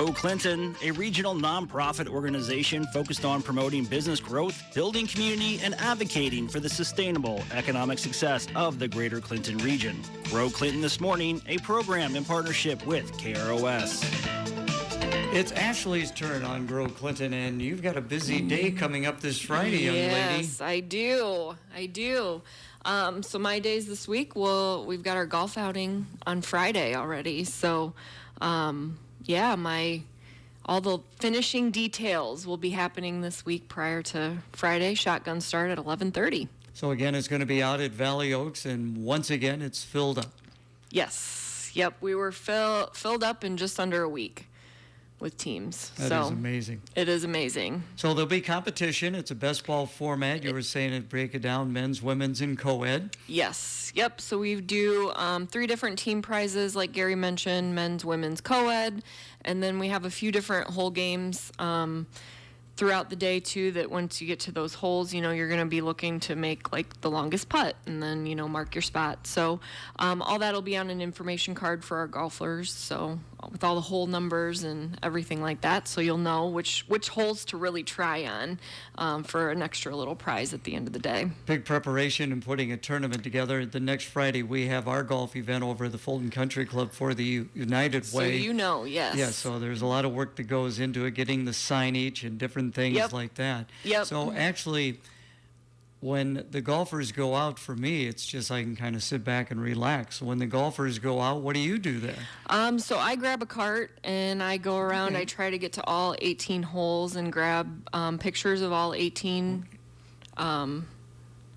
Grow Clinton, a regional nonprofit organization focused on promoting business growth, building community, and advocating for the sustainable economic success of the greater Clinton region. Grow Clinton This Morning, a program in partnership with KROS. It's Ashley's turn on Grow Clinton, and you've got a busy day coming up this Friday, young lady. Yes, I do. So my days this week, we've got our golf outing on Friday already. So, all the finishing details will be happening this week prior to Friday. Shotgun start at 11:30. So again, it's going to be out at Valley Oaks, and once again, it's filled up. Yes. Yep. We were filled up in just under a week with teams. That is amazing. It is amazing. So there'll be competition. It's a best ball format. You were saying it, break it down, men's, women's, and co-ed. Yes. Yep. So we do 3 different team prizes, like Gary mentioned, men's, women's, co-ed. And then we have a few different hole games throughout the day, too, that once you get to those holes, you're going to be looking to make, like, the longest putt and then, mark your spot. So all that will be on an information card for our golfers, so with all the hole numbers and everything like that, so you'll know which holes to really try on for an extra little prize at the end of the day. Big preparation and putting a tournament together. The next Friday, we have our golf event over at the Fulton Country Club for the United Way. So yes. Yeah, so there's a lot of work that goes into it, getting the signage and different things like that. Yep. So actually, when the golfers go out, for me, it's just I can kind of sit back and relax. When the golfers go out, what do you do there? So I grab a cart and I go around. Okay. I try to get to all 18 holes and grab pictures of all 18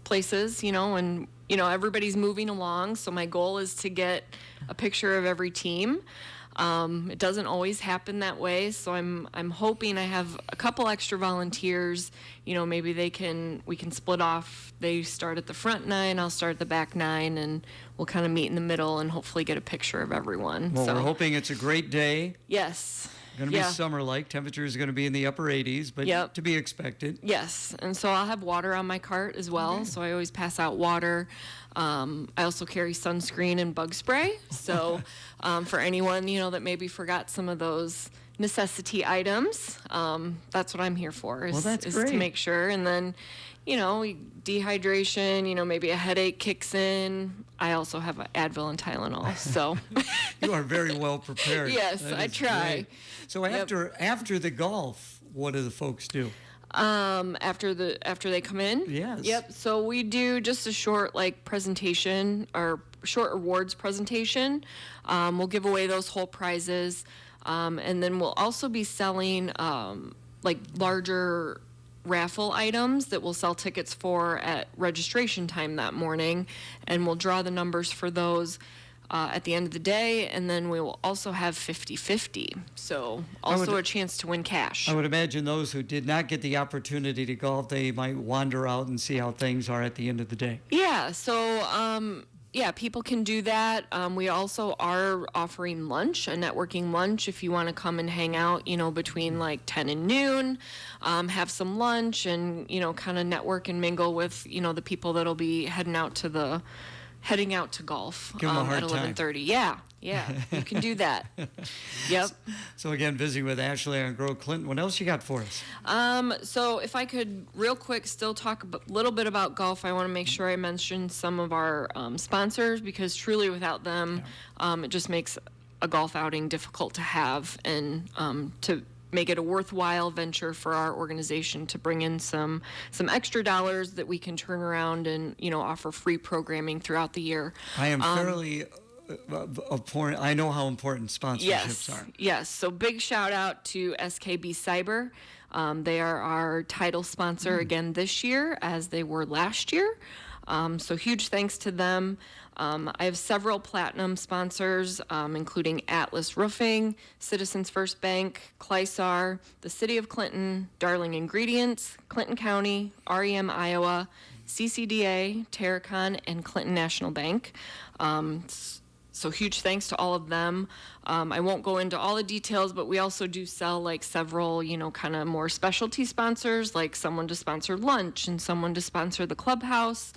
places, and everybody's moving along. So my goal is to get a picture of every team. It doesn't always happen that way, so I'm hoping I have a couple extra volunteers. Maybe we can split off. They start at the front 9, I'll start at the back 9, and we'll kind of meet in the middle and hopefully get a picture of everyone. Well, we're hoping it's a great day. Yes. Going to be summer-like. Temperature is going to be in the upper 80s, but to be expected. Yes, and so I'll have water on my cart as well, so I always pass out water. I also carry sunscreen and bug spray, so for anyone, that maybe forgot some of those necessity items, that's what I'm here for, is to make sure. And then, dehydration, maybe a headache kicks in. I also have Advil and Tylenol, so. You are very well prepared. Yes, I try. Great. So after the golf, what do the folks do? After they come in? Yes. Yep. So we do just a short presentation or short awards presentation. We'll give away those whole prizes. And then we'll also be selling larger raffle items that we'll sell tickets for at registration time that morning, and we'll draw the numbers for those at the end of the day, and then we will also have 50-50, so also a chance to win cash. I would imagine those who did not get the opportunity to golf, they might wander out and see how things are at the end of the day. Yeah, so people can do that. We also are offering lunch, a networking lunch, if you want to come and hang out, between 10 and noon, have some lunch and, kind of network and mingle with, the people that'll be heading out to golf Give 'em a hard at 11:30. Yeah, you can do that. Yep. So again, busy with Ashley on Grow Clinton. What else you got for us? So if I could real quick still talk a little bit about golf, I want to make sure I mention some of our sponsors, because truly without them, it just makes a golf outing difficult to have, and to make it a worthwhile venture for our organization to bring in some extra dollars that we can turn around and offer free programming throughout the year. I am fairly I know how important sponsorships are. Yes. So big shout out to SKB Cyber. They are our title sponsor again this year, as they were last year. So huge thanks to them. I have several platinum sponsors, including Atlas Roofing, Citizens First Bank, Clysar, the City of Clinton, Darling Ingredients, Clinton County, REM Iowa, CCDA, Terracon, and Clinton National Bank. So huge thanks to all of them. I won't go into all the details, but we also do sell several, kind of more specialty sponsors, like someone to sponsor lunch and someone to sponsor the clubhouse.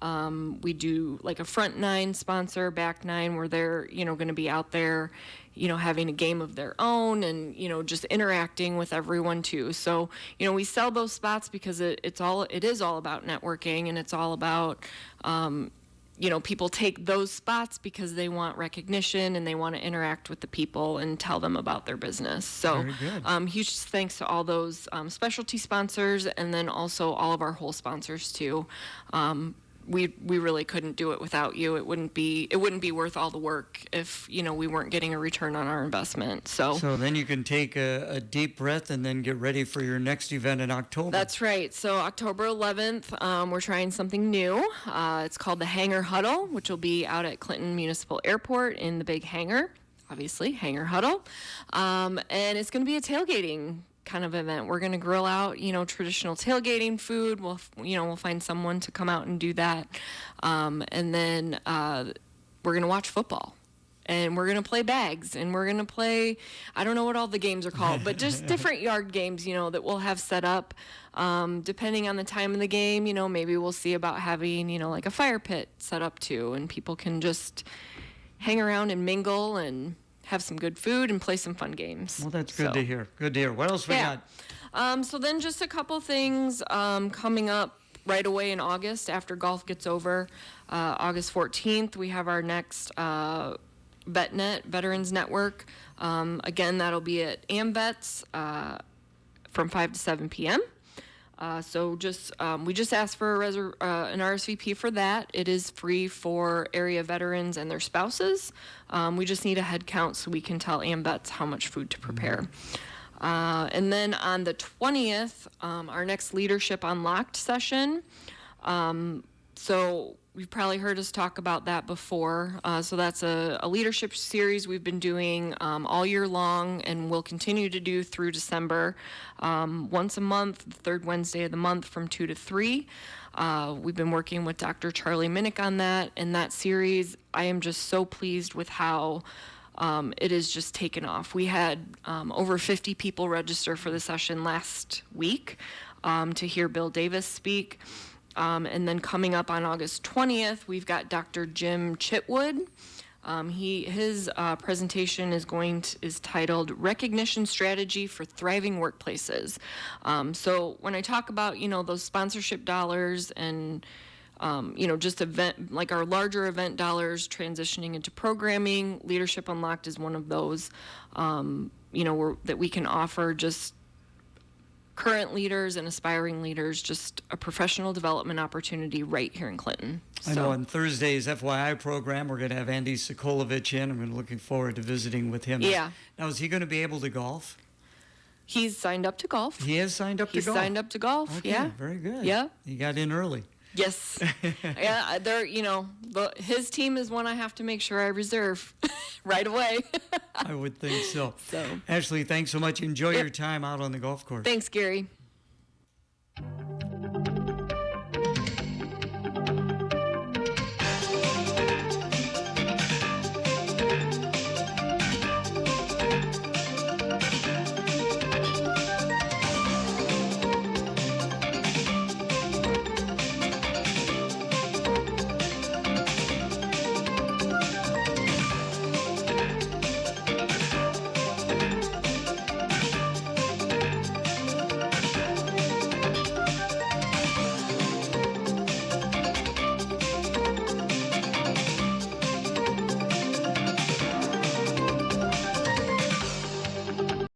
We do like a front nine sponsor, back nine, where they're, going to be out there, having a game of their own and, just interacting with everyone too. So, we sell those spots because it is all about networking, and it's all about, people take those spots because they want recognition and they want to interact with the people and tell them about their business. So Very good. huge thanks to all those specialty sponsors, and then also all of our whole sponsors too. We really couldn't do it without you. It wouldn't be worth all the work if, we weren't getting a return on our investment. So then you can take a deep breath and then get ready for your next event in October. That's right. So October 11th, we're trying something new. It's called the Hangar Huddle, which will be out at Clinton Municipal Airport in the big hangar, obviously, Hangar Huddle. And it's going to be a tailgating kind of event. We're going to grill out, traditional tailgating food. We'll find someone to come out and do that. And then we're going to watch football. And we're going to play bags, and we're going to play, I don't know what all the games are called, but just different yard games, that we'll have set up. Depending on the time of the game, maybe we'll see about having, like a fire pit set up too, and people can just hang around and mingle and have some good food and play some fun games. Well, that's good to hear. Good to hear. What else we got? So then just a couple things coming up right away in August after golf gets over. August 14th, we have our next VetNet, Veterans Network. Again, that'll be at AmVets from 5 to 7 p.m. So we just asked for an RSVP for that. It is free for area veterans and their spouses. We just need a head count so we can tell AmVets how much food to prepare. And then on the 20th, our next Leadership Unlocked session. So you've probably heard us talk about that before. So that's a leadership series we've been doing all year long, and we'll continue to do through December. Once a month, the third Wednesday of the month from 2 to 3. We've been working with Dr. Charlie Minnick on that. And that series, I am just so pleased with how it is just taken off. We had over 50 people register for the session last week to hear Bill Davis speak. And then coming up on August 20th, we've got Dr. Jim Chitwood. His presentation is titled "Recognition Strategy for Thriving Workplaces." So when I talk about those sponsorship dollars and just event like our larger event dollars transitioning into programming, Leadership Unlocked is one of those that we can offer just current leaders and aspiring leaders just a professional development opportunity right here in Clinton. I know on Thursday's FYI program, we're going to have Andy Sokolovich in. I'm looking forward to visiting with him. Yeah. Now, is he going to be able to golf? He's signed up to golf. He has signed up to golf? He's signed up to golf, okay, yeah. Very good. Yeah. He got in early. Yes. Yeah, his team is one I have to make sure I reserve right away. I would think so. So. Ashley, thanks so much. Enjoy your time out on the golf course. Thanks, Gary.